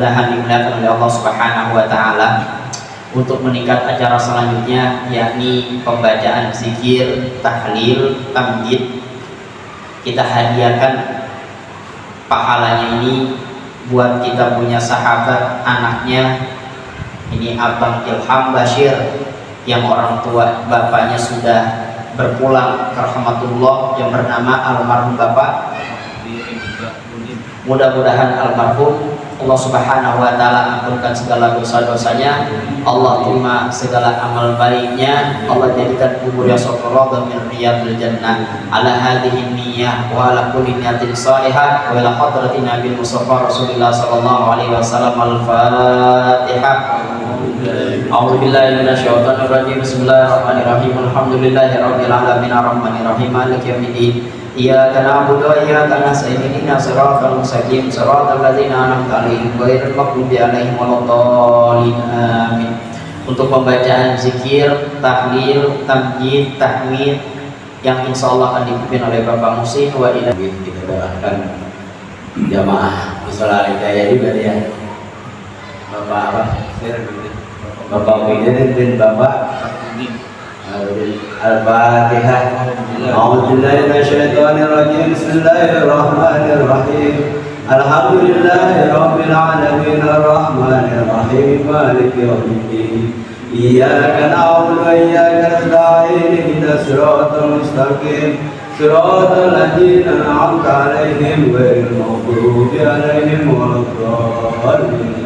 mudah-mudahan dimuliakan oleh Allah Subhanahu wa taala. Untuk meningkat acara selanjutnya yakni pembacaan zikir, tahlil, tamjid, kita hadiahkan pahalanya ini buat kita punya sahabat anaknya, ini Abang Ilham Bashir yang orang tua bapaknya sudah berpulang ke rahmatullah, yang bernama almarhum bapak. Mudah-mudahan almarhum Allah Subhanahu wa taala ampunkan segala dosa-dosanya, Allah terima segala amal baiknya, Allah jadikan kuburnya syafarat min riyadil jannah. Ala hadhihi niyyah wa ala kulli niyatin salihah wa ila hadratin nabil mustafa Rasulillah sallallahu alaihi wasallam. Al-Fatihah. A'udzu billahi minasyaitonir rajim. Bismillahirrahmanirrahim. Alhamdulillahirabbil alamin arrahmanir rahim maliki yaumiddin. Iyyaka na'budu wa iyyaka nasta'in ihdinas siratal mustaqim siratal ladzina an'amta 'alaihim ghairil maghdubi 'alaihim waladdallin. Amin. Untuk pembacaan zikir, tahlil, tamjid, tahmid yang insyaallah akan dipimpin oleh Bapak Musin wa ila. Kita doakan jamaah Musola Hidayah juga ya. Bapak apa? Bapak Widin dan Bapak Al-Fatihah. A'udzubillahi minasyaitonir rajim. Bismillahirrahmanirrahim. Alhamdulillahirabbil alamin arrahmanir rahim maliki yaumiddin. Iyyaka na'budu wa iyyaka nasta'in ihdinas siratal mustaqim siratal ladzina an'amta 'alaihim ghairil maghdubi 'alaihim waladdallin.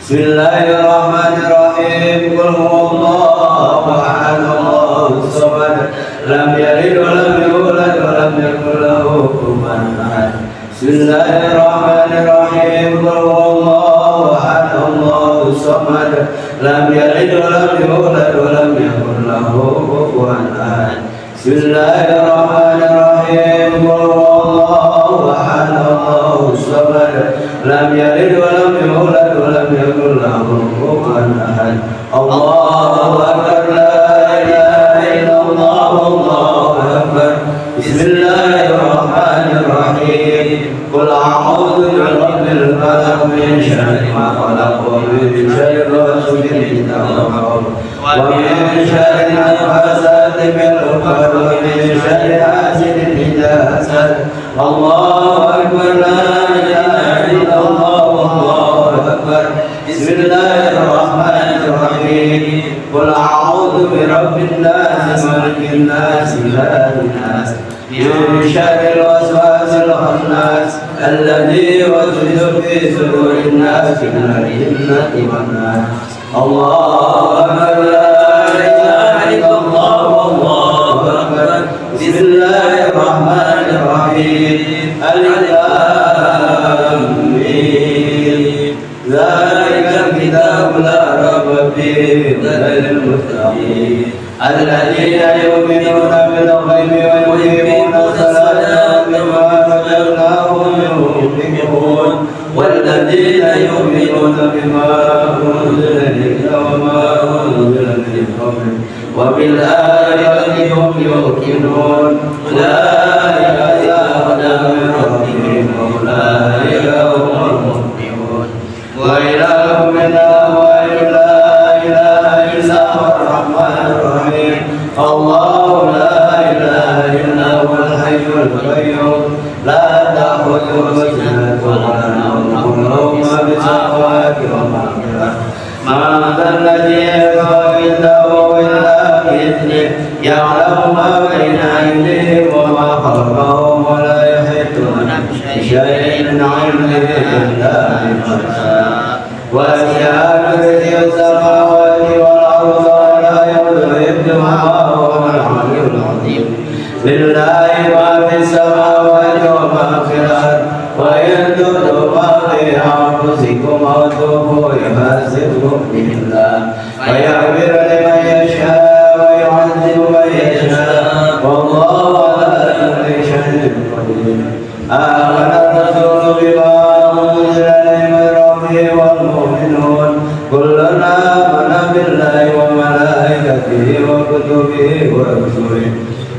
Bismillahirrahmanirrahim. Qul huwallahu ahad, Allahus samad, lam yalid wa lam yulad wa lam yakul lahu kufuwan ahad. Bismillahirrahmanirrahim. Qul huwallahu ahad, Allahus samad, lam yalid wa lam yulad wa lam yakul lahu kufuwan ahad. Bismillahirrahmanirrahim. Qul huwallahu ahad, Allahus samad, lam yalid wa lam yulad wa lam yakul lahu kufuwan ahad. Allahu akbar, la ilaha illallah, Allahu akbar. Bismillahirrahmanirrahim. Qul a'udzu birabbil falaq min syarri ma khalaq wa min syarri ghasiqin idza waqab wa min syarri nafasati fil 'uqad wa min syarri hasidin idza hasad. Allahu akbar, la ilaha illallah, Allahu akbar. Bismillahirrahmanirrahim. Qul a'udzu birabbin nas, malikin nas, ilahin nas, min syarril waswasil khannas, alladzi yuwaswisu fi sudurin nas, minal jinnati wan nas. Allahu akbar, la ilaha illallah, Allahu akbar. Bismillahirrahmanirrahim. Alif lam mim. Dzalikal kitabu la raiba fihi hudal muttaqin. Alladzina yu'minuna bil ghaibi wa yuqimuna as-salata wa mimma razaqnahum yunfiqun. Walladzina yu'minuna bima unzila ilayka wa ma unzila min qablik wa bil akhirati hum yuqinun. Ulaika ala hudan min rabbihim wa ulaika humul muflihun. Wa ilahuna wa la ilaha illa huwar rahmanur rahim. Allahu la ilaha illa huwal hayyul qayyum la ta'khudhuhu sinatun wa la nawm lahu ma fis samawati wa ma fil ardi. Ma dzalladzi yashfa'u indahu illa bi'idhnihi ya'lamu ma bayna aydihim wa ma khalfahum wa la yuhituna bi shay'in 'ilmihi illa bima sha'a. Wasi'a kursiyyuhu as-samawati wal arda wa la ya'uduhu hifdhuhuma wa huwal 'aliyyul 'azim. Lillahi ma fis samawati wa ma fil ardi wa in tubdu ma fi anfusikum aw tukhfuhu yuhasibkum billah wa yaghfiru liman yasha' wa yu'adhibu man yasha' wallahu 'ala kulli shay'in qadir. Amana ar-rasulu bima unzila ilayhi min rabbihi wal mu'minun kullun amana billahi wa malaikatihi wa kutubihi wa rusulihi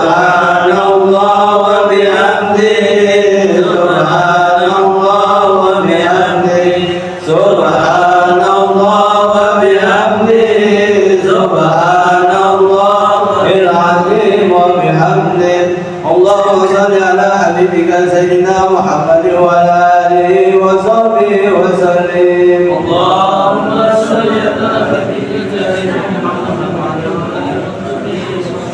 Subhanallah wa bihamdihi, Subhanallah wa bihamdihi, Subhanallah wa bihamdihi, Subhanallahil azim wa bihamdihi. Allahumma shalli ala habibika sayyidina Muhammad wa ala alihi wa sahbihi wa sallim. Allahumma shalli ala habibika sayyidina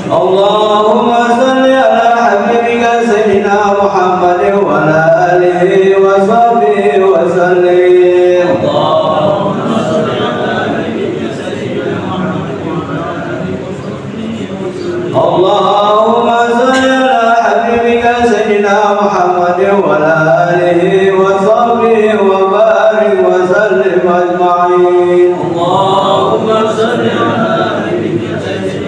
Allahumma salli ala habibika sayyidina Muhammad wa ala alihi wa sahbihi wa sallim. Allahumma salli ala habibika sayyidina Muhammad wa ala alihi wa sahbihi wa sallim. Allahumma salli ala habibika sayyidina Muhammad wa ala alihi wa sahbihi wa barik wa sallim ajma'in. Allahumma salli ala habibika sayyidina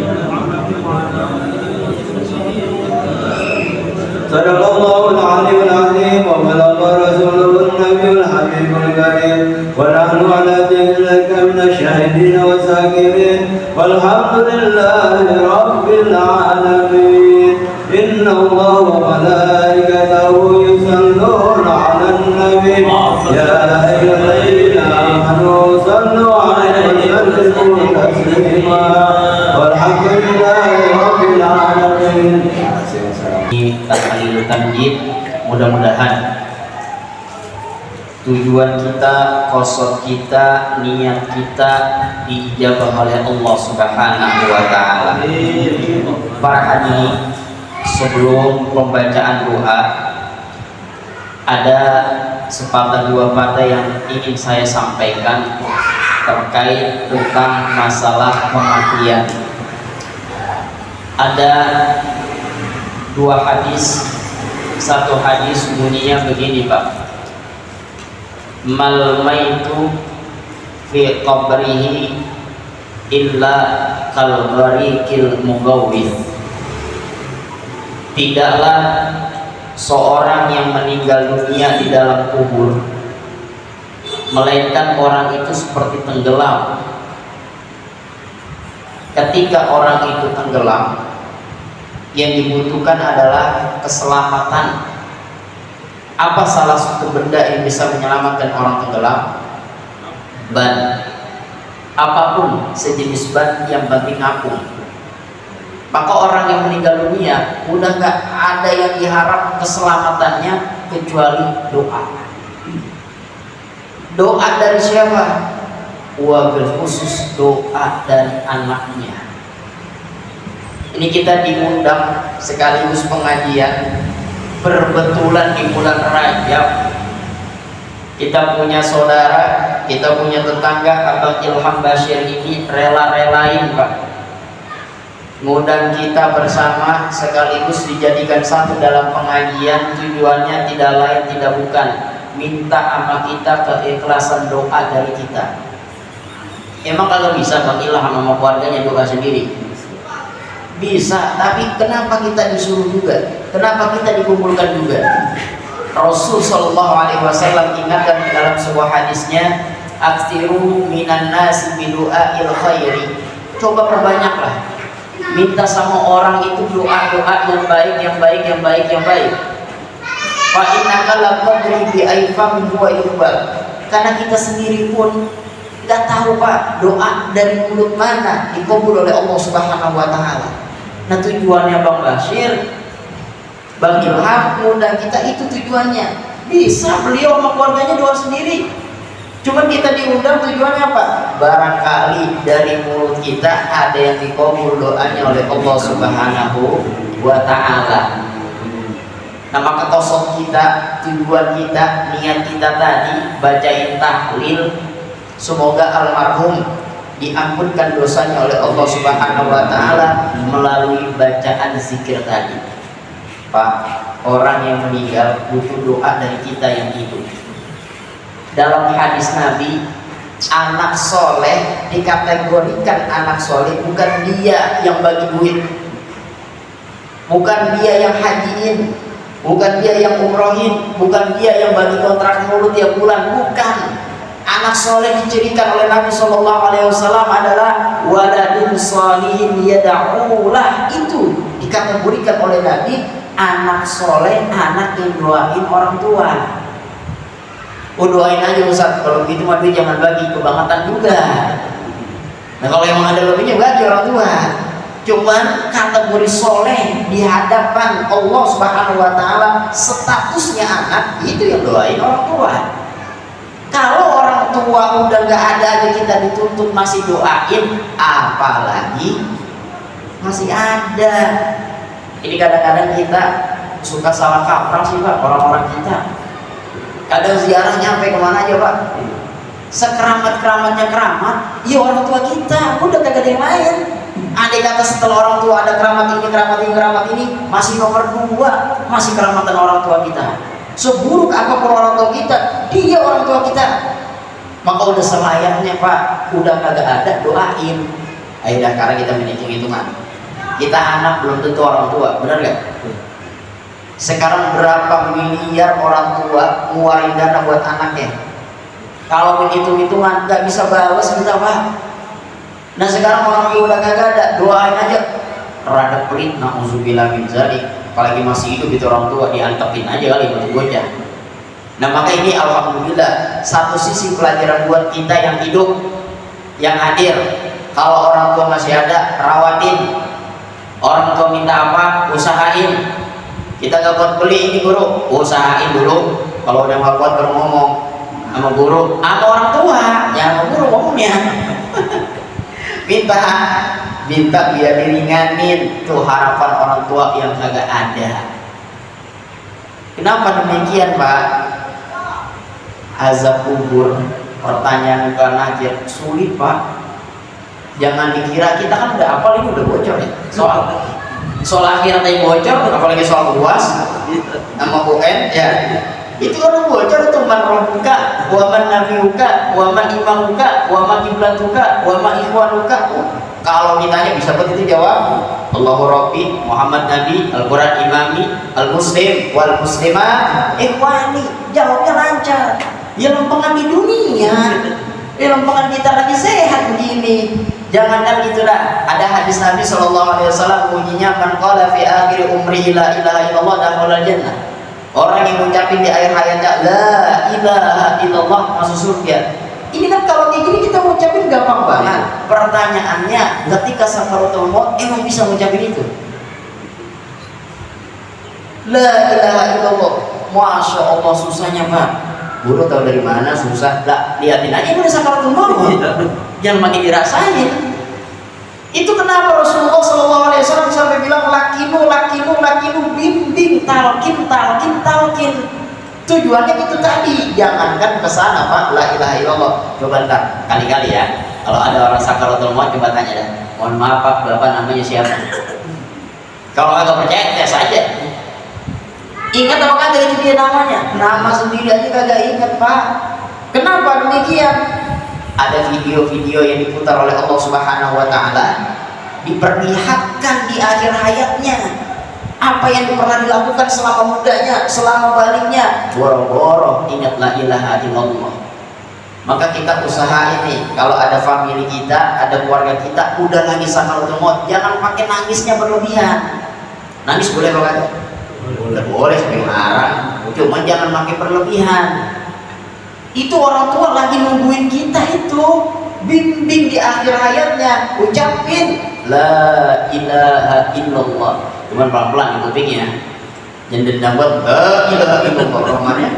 Sadaqallahul Aliyyul Azim wa balagha Rasulul Nabiyul Habibul Karim wa nahnu ala dhikrika minasy syahidin wa sakirin walhamdulillahi rabbil alamin. Inna Allaha wa malaikatahu yusalluna 'alan nabi ya ayyuhalladzina amanu sallu 'alaihi wa sallimu taslima walhamdulillahi rabbil alamin. Tahlilu tamjid, mudah-mudahan tujuan kita, qasad kita, niat kita diijabah oleh Allah Subhanahu wa taala. Para hadirin, sebelum pembacaan doa ada sepatah dua patah yang ingin saya sampaikan terkait tentang masalah kematian. Ada dua hadis. Satu hadis bunyinya begini, Pak. Mal maitu fi qabrihi illa kal gharikil mugawwith. Tidaklah seorang yang meninggal dunia di dalam kubur melainkan orang itu seperti tenggelam. Ketika orang itu tenggelam, yang dibutuhkan adalah keselamatan. Apa salah satu benda yang bisa menyelamatkan orang tenggelam? Ban. Apapun sejenis ban, yang penting apung. Maka orang yang meninggal dunia udah gak ada yang diharap keselamatannya kecuali doa. Doa dari siapa? Wabil khusus doa dari anaknya. Ini kita diundang sekaligus pengajian berbetulan di bulan Rajab. Kita punya saudara, kita punya tetangga, Abang Ilham Bashir ini rela-relain, Pak, ngundang kita bersama sekaligus dijadikan satu dalam pengajian. Tujuannya tidak lain tidak bukan minta sama kita keikhlasan doa dari kita. Emang kalau bisa Bang Ilham sama keluarganya doa sendiri? Bisa, tapi kenapa kita disuruh juga? Kenapa kita dikumpulkan juga? Rasul Shallallahu Alaihi Wasallam ingatkan dalam sebuah hadisnya, "Aktsiru minan nasi bidu'ail khairi." Coba perbanyaklah, minta sama orang itu doa-doa yang baik, yang baik, yang baik, yang baik. Fa innaka la tadri bi aifam huwa yuqbal. Karena kita sendiri pun nggak tahu, Pak, doa dari mulut mana dikabul oleh Allah Subhanahu wa taala. Nah, tujuannya Bang Bashir, Bang Ilham ngundang kita itu tujuannya. Bisa beliau sama keluarganya doa sendiri. Cuman kita diundang tujuannya apa? Barangkali dari mulut kita ada yang dikabul doanya oleh Allah Subhanahu wa taala. Nah, maka tosok kita, tujuan kita, niat kita tadi bacain tahlil, semoga almarhum diampunkan dosanya oleh Allah Subhanahu wa taala melalui bacaan zikir tadi. Pak, orang yang meninggal butuh doa dari kita yang hidup. Dalam hadis Nabi, anak soleh dikategorikan anak soleh bukan dia yang bagi duit, bukan dia yang hajiin, bukan dia yang umrohin, bukan dia yang bagi kontrak mulu tiap bulan, bukan. Anak soleh dicirikan oleh Nabi Shallallahu Alaihi Wasallam adalah waladun sholihin yad'ulah. Itu dikategorikan oleh Nabi anak soleh, anak yang doain orang tua. Doain aja Ustaz, kalau begitu mah duit jangan bagi, kebangetan juga. Nah kalau emang ada lebihnya bagi orang tua. Cuman kategori soleh di hadapan Allah Subhanahu wa Ta'ala, statusnya anak itu yang doain orang tua. Kalau orang tua udah nggak ada aja kita dituntut masih doain, apalagi masih ada. Ini kadang-kadang kita suka salah kaprah sih Pak, orang-orang kita. Kadang ziarah nyampe kemana aja Pak? Sekeramat-keramatnya keramat, ya orang tua kita, udah kagak ada yang lain. Andai kata setelah orang tua ada keramat ini, keramat ini, keramat ini, masih nomor 2, masih keramatan orang tua kita. Seburuk apapun orang tua kita, dia orang tua kita. Maka udah selayaknya Pak, udah kagak ada, doain. Ayo dah, karena kita menghitung-hitungan. Kita anak belum tentu orang tua, benar gak? Sekarang berapa miliar orang tua ngeluarin dana buat anaknya? Kalau menghitung-hitungan gak bisa balas kita Pak. Nah sekarang orang tua udah kagak ada, doain aja. Rada pelit, na'udzubillah min dzalik. Apalagi masih hidup itu orang tua, diantepin aja kali untuk bocah. Nah maka ini alhamdulillah satu sisi pelajaran buat kita yang hidup, yang hadir. Kalau orang tua masih ada, rawatin. Orang tua minta apa, usahain. Kita gak buat beli ini guru, usahain dulu. Kalau udah gak buat baru ngomong sama guru, sama orang tua, ya sama guru ngomongnya. minta biar diringanin tuh harapan orang tua yang kagak ada. Kenapa demikian Pak? Azab kubur, pertanyaan bukan aja sulit Pak. Jangan dikira kita kan udah apal, ini udah bocor ya soal akhirat yang bocor, apalagi soal UAS sama UN ya. Itu orang bocor tuh, man rabbuka wa man nabiyuka wa man imamuka wa man qiblatuka wa man ikhwanuka. Kalau ditanya bisa begitu jawab, Allahu Rabbi, Muhammad Nabi, Al-Quran imami, Al-Muslim wal muslimat ikhwani. Jawabnya lancar. Ya lempengan di dunia, ya lempengan kita lagi sehat begini. Jangankan itulah, ada hadis Nabi SAW bunyinya, man qala fi akhir umri la ilaha illallah dakhala jannah. Orang yang mengucapin di akhir hayatnya la ilaha illallah masuk surga. Ini kan kalau kayak gini kita mengucapin gampang banget. Pertanyaannya, ketika sakaratul maut emang bisa mengucapin itu? La ilaha illallah. Masya Allah susahnya Pak. Guru tahu dari mana susah? Lah liatin aja udah sakaratul maut. Jangan makin dirasain. Itu kenapa Rasulullah SAW sampai bilang lakinu, bimbing, talkin. Tujuannya itu tadi, jangankan kesana Pak, la ilaha illallah. Coba ntar, kali-kali ya, kalau ada orang sakaratul maut coba tanya dah, mohon maaf Pak, Bapak namanya siapa? Kalau agak percaya, tes aja. Ingat apa kagak itu dia namanya? Nama sendiri aja kagak ingat Pak. Kenapa demikian? Ada video-video yang diputar oleh Allah Subhanahu wa Ta'ala, diperlihatkan di akhir hayatnya apa yang pernah dilakukan selama mudanya, selama baliknya. Boro-boro ingat la ilaha illallah. Maka kita usahain nih, kalau ada family kita, ada keluarga kita udah lagi sakaratul maut, jangan pakai nangisnya berlebihan. Nangis boleh kalau ada? Boleh sampai marah, cuma jangan pakai berlebihan. Itu orang tua lagi nungguin kita itu, bimbing di akhir hayatnya, ucapin la ilaha illallah. Cuman pelan-pelan di kupingnya, jangan dendam buat la ilaha illallah. Romannya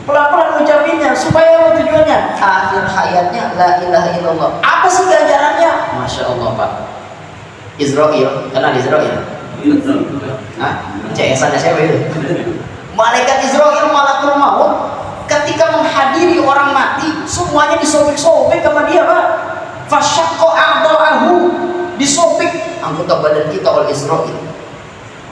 pelan-pelan ucapinnya, supaya apa tujuannya? Akhir hayatnya la ilaha illallah. Apa sih ganjarannya? Masya Allah Pak. Israel, kenal Israel? Hah? CS-nya siapa itu? Malaikat Israel, malakul maut, ketika menghadiri orang mati, semuanya disobek-sobek sama dia Pak. Fasyaqqa a'dha'ahu, disobek anggota badan kita oleh Israel.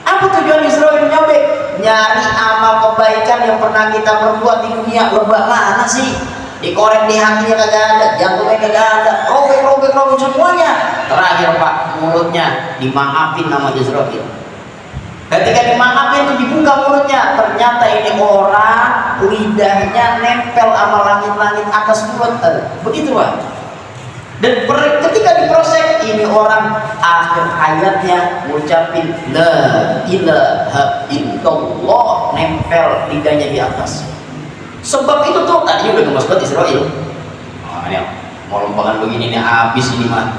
Apa tujuan Israel nyobek? Nyari amal kebaikan yang pernah kita perbuat di dunia. Lebah mana sih? Dikorek di hatinya kagak ada, jantungnya kagak ada, robek semuanya. Terakhir Pak, mulutnya dimaafin nama Israel. Ketika dimaafin itu dibuka mulutnya, ternyata ini orang lidahnya nempel sama langit-langit atas mulut. Begitu Pak. Dan ketika diproses, ini orang akhir hayatnya ngucapin la ilaha illallah, nempel lidahnya di atas. Sebab itu tuh tadinya udah gemes banget Israel. Oh, ini mau lombangan begini nih habis ini mah.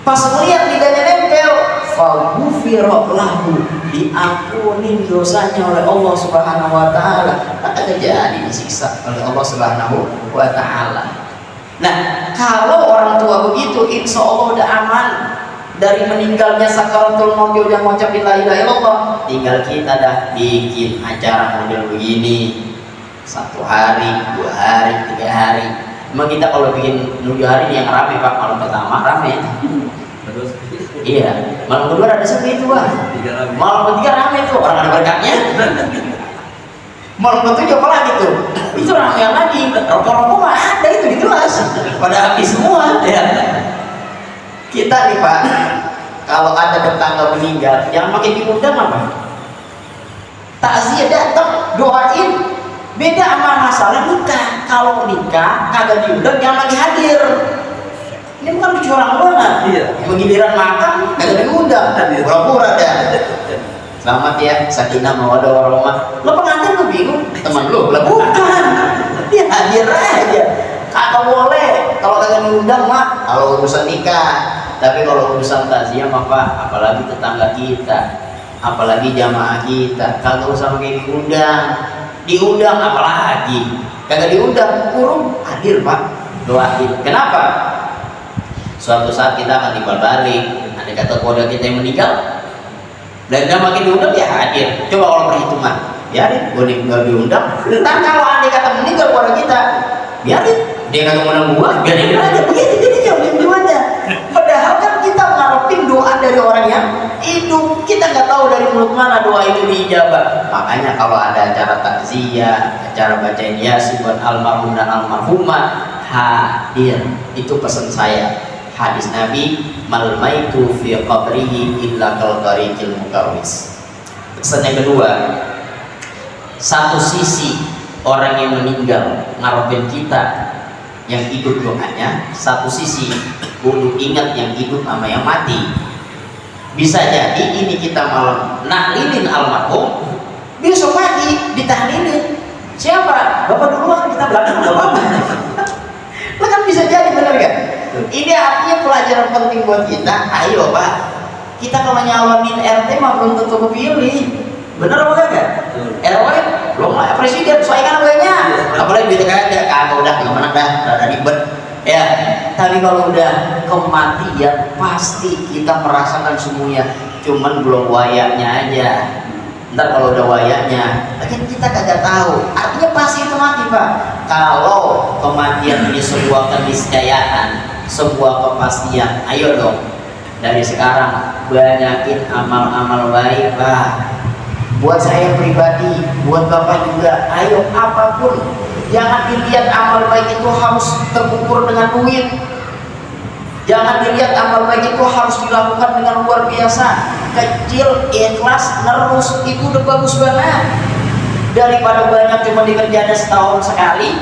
Pas melihat lidahnya nempel, faghufira lahu, diampunin dosanya oleh Allah Subhanahu wa taala. Ada jadi disiksa oleh Allah Subhanahu wa taala. Nah, kalau orang tua begitu, insya Allah udah aman dari meninggalnya sakaratul maut. Udah ngucapin la ilaha illallah, tinggal kita dah bikin acara model begini 1 hari, 2 hari, 3 hari. Emang kita kalau bikin 7 hari ini yang rame Pak, malam pertama rame. Iya, malam kedua ada seperti itu Pak. Malam ketiga rame tuh, orang ada berkatnya. Malam ketujuh apa lagi tuh? Itu ramean lagi. Rokok-rokok mah ada itu di gelas. Pada habis semua ya. Kita nih Pak, kalau ada tetangga meninggal, yang makin diundang apa? Takziah datang, doain. Beda sama masalah nikah. Kalau nikah kagak diundang, jangan lagi hadir. Ini bukan curang banget. Iya. Giliran makan kagak diundang, pura-pura dah. Selamat ya, sakinah mawaddah warahmah. Lo pengantin lo bingung, teman lo, lah bukan. Dia hadir aja. Kagak boleh. Kalau kagak diundang mah, kalau urusan nikah. Tapi kalau urusan takziah mah Pak, apalagi tetangga kita, apalagi jamaah kita, kagak usah pakai diundang. Diundang apalagi? Kagak diundang, kurung hadir Pak. Doain. Kenapa? Suatu saat kita akan timbal balik. Andai kata keluarga kita yang meninggal, dan gak makin diundang ya hadir. Coba kalau perhitungan, biarin gue nggak diundang. Ntar kalau andai kata meninggal keluarga kita, biarin dia kagak undang gua, biarin aja. Begitu jadinya ujung-ujungnya. Padahal kan kita ngarepin doa dari orang yang hidup. Kita nggak tahu dari mulut mana doa itu diijabah. Makanya kalau ada acara takziah, acara bacain yasin buat almarhum dan almarhumah, hadir. Itu pesan saya. Hadis Nabi, mal maitu fi qabrihi illa kal tariqil mukarris. Pesan yang kedua, satu sisi orang yang meninggal ngarepin kita yang hidup doanya, satu sisi kudu ingat yang hidup sama yang mati. Bisa jadi ini kita malam naklilin almarhum, besok pagi ditahlilin. Siapa? Bapak duluan, kita belakang gak apa-apa. Lo kan bisa jadi, bener gak? Ini artinya pelajaran penting buat kita. Ayo Pak, kita kalau nyalonin RT mah belum tentu kepilih. Bener apa enggak? RW belum lah, presiden soalnya kan banyak. Apalagi di TKN kagak udah kemana dah, rada ribet. Ya, tapi kalau udah kematian pasti kita merasakan semuanya. Cuman belum wayaknya aja. Ntar kalau udah wayaknya, tapi kita kagak tahu. Artinya pasti itu mati Pak. Kalau kematian ini sebuah keniscayaan, sebuah kepastian, ayo dong dari sekarang banyakin amal-amal baik Pak. Buat saya pribadi, buat Bapak juga, ayo apapun, jangan dilihat amal baik itu harus terukur dengan duit. Jangan dilihat amal baik itu harus dilakukan dengan luar biasa. Kecil, ikhlas, nerus, itu udah bagus banget. Daripada banyak cuma dikerjain setahun sekali,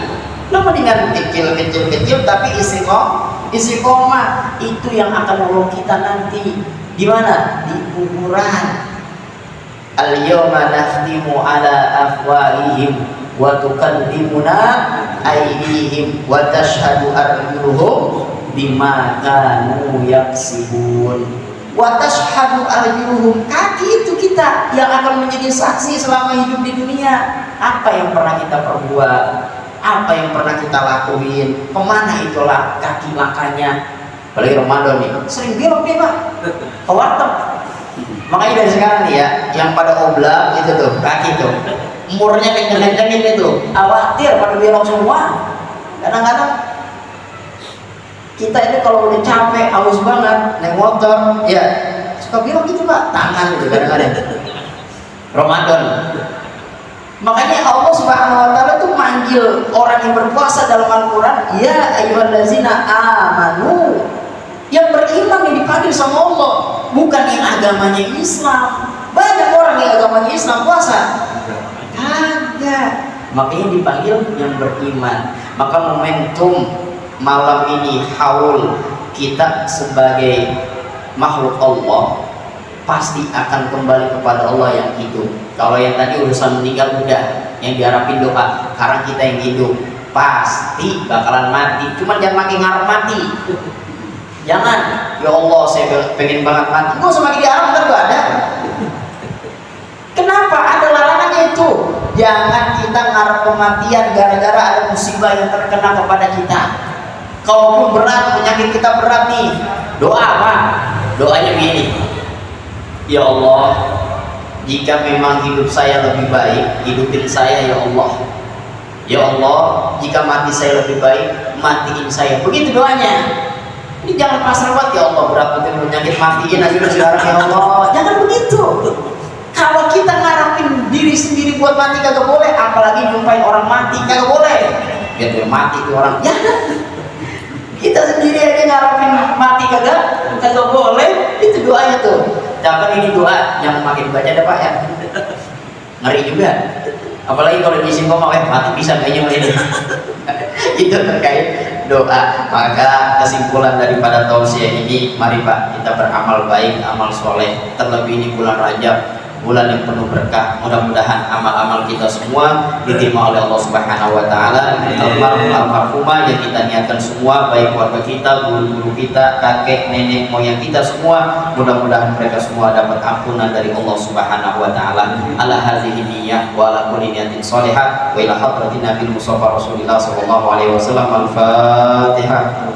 lo mendingan kecil tapi istiqomah. Itu yang akan nolong kita nanti. Di mana? Di kuburan. Al-yawma nakhtimu ala afwahihim wa tukallimuna aydihim wa tashhadu arjuluhum bima kanu yaksibun. Wa tashhadu arjuluhum, kaki itu kita yang akan menjadi saksi selama hidup di dunia. Apa yang pernah kita perbuat, apa yang pernah kita lakuin, kemana itulah kaki langkahnya. Apalagi Ramadan nih, sering belok nih Pak, ke warteg. Makanya dari sekarang nih ya, yang pada oblak itu tuh, kaki tuh, umurnya kenceng-kencengin itu, khawatir pada belok semua. Kadang-kadang kita ini kalau udah capek, haus banget, naik motor, ya suka belok gitu Pak, tangan gitu kadang-kadang. Ramadan. Makanya Allah Subhanahu wa taala tuh manggil orang yang berpuasa dalam Al-Qur'an, ya ayyuhallazina amanu. Yang beriman yang dipanggil sama Allah, bukan yang agamanya Islam. Banyak orang yang agamanya Islam puasa, kagak. Makanya dipanggil yang beriman. Maka momentum malam ini haul kita sebagai makhluk Allah pasti akan kembali kepada Allah yang hidup. Kalau yang tadi urusan meninggal udah, yang diharapin doa. Sekarang kita yang hidup pasti bakalan mati, cuman jangan makin ngarep mati. Jangan, ya Allah saya pengen banget mati, gak usah makin diharap, ntar gak ada. Kenapa? Ada larangannya itu. Jangan kita ngarep kematian gara-gara ada musibah yang terkena kepada kita. Kalaupun berat, penyakit kita berat nih, doa apa? Doanya begini, ya Allah, jika memang hidup saya lebih baik, hidupin saya ya Allah. Ya Allah, jika mati saya lebih baik, matiin saya. Begitu doanya. Ini jangan pasrah banget, ya Allah berat penyakit, matiin aja sekarang ya Allah. Jangan begitu. Kalau kita ngarapin diri sendiri buat mati kagak boleh, apalagi nyumpain orang mati kagak boleh. Biar dia mati tuh orang. Jangan. Kita sendiri aja ngarapin mati kagak boleh. Itu doanya tuh. Jangan ini doa yang makin baca ada Pak ya. Ngeri juga. Apalagi kalau di singkong mati bisa kayaknya ini. Itu terkait doa. Maka kesimpulan daripada tausiah ini, mari Pak kita beramal baik, amal soleh. Terlebih ini bulan Rajab, bulan yang penuh berkah. Mudah-mudahan amal-amal kita semua diterima oleh Allah Subhanahu wa taala. Almarhumah yang kita niatkan semua, baik keluarga kita, guru-guru kita, kakek, nenek, moyang kita semua, mudah-mudahan mereka semua dapat ampunan dari Allah Subhanahu wa taala. Ala hadhihi niyyah wa ala kulli niyatin shalihah wa ila hadratin Nabil Mustafa Rasulillah sallallahu alaihi wasallam. Al-Fatihah.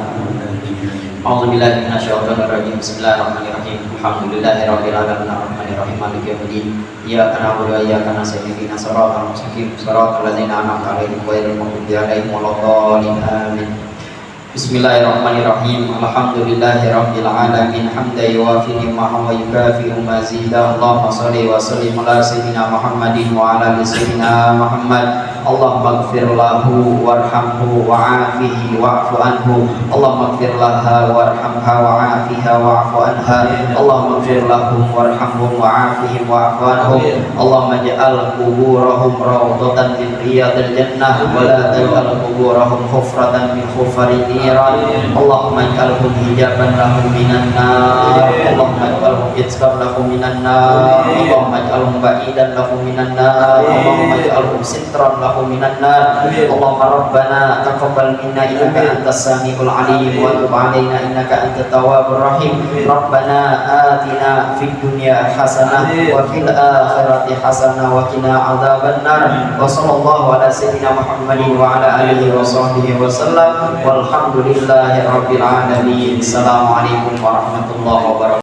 A'udzubillahi minasyaitonir rajim. Bismillahirrahmanirrahim. Alhamdulillahirabbil alamin arrahmanir rahim maliki yaumiddin. Iyyaka na'budu wa iyyaka nasta'in ihdinas siratal mustaqim siratal ladzina an'amta 'alaihim ghairil maghdubi 'alaihim waladdallin. Amin. Bismillahirrahmanirrahim. Alhamdulillahirabbil alamin hamdan yuwafi ni'amahu wa yukafi'u mazidah. Allahumma shalli wa sallim ala sayyidina Muhammadin wa ala ali sayyidina Muhammad. Allahumma ighfir lahu warhamhu wa'afihi wa'fu anhu. Allahumma ighfir laha warhamha wa'afiha wa'fu anha. Allahumma ighfir lahum warhamhum wa'afihim wa'fu anhum. Allahumma ij'al quburahum rawdatan min riyadil jannah wa la taj'al quburahum hufratan min hufarin niran. Allahumma ij'alhum hijaban lahum minan nar. Allahumma ij'alhum itzqan lahum minan nar. Allahumma ij'alhum ba'idan lahum minan nar. Allahumma ij'alhum sitran lahum minan nar. Allahumma rabbana taqabbal minna innaka antas samiul alim wa tub alaina innaka antat tawwabur rahim. Rabbana atina fid dunya hasanah wa fil akhirati hasanah wa qina adzabannar. Wa sallallahu ala sayyidina Muhammadin wa ala alihi wa sahbihi wa sallam. Walhamdulillahi rabbil alamin. Assalamualaikum warahmatullahi wabarakatuh.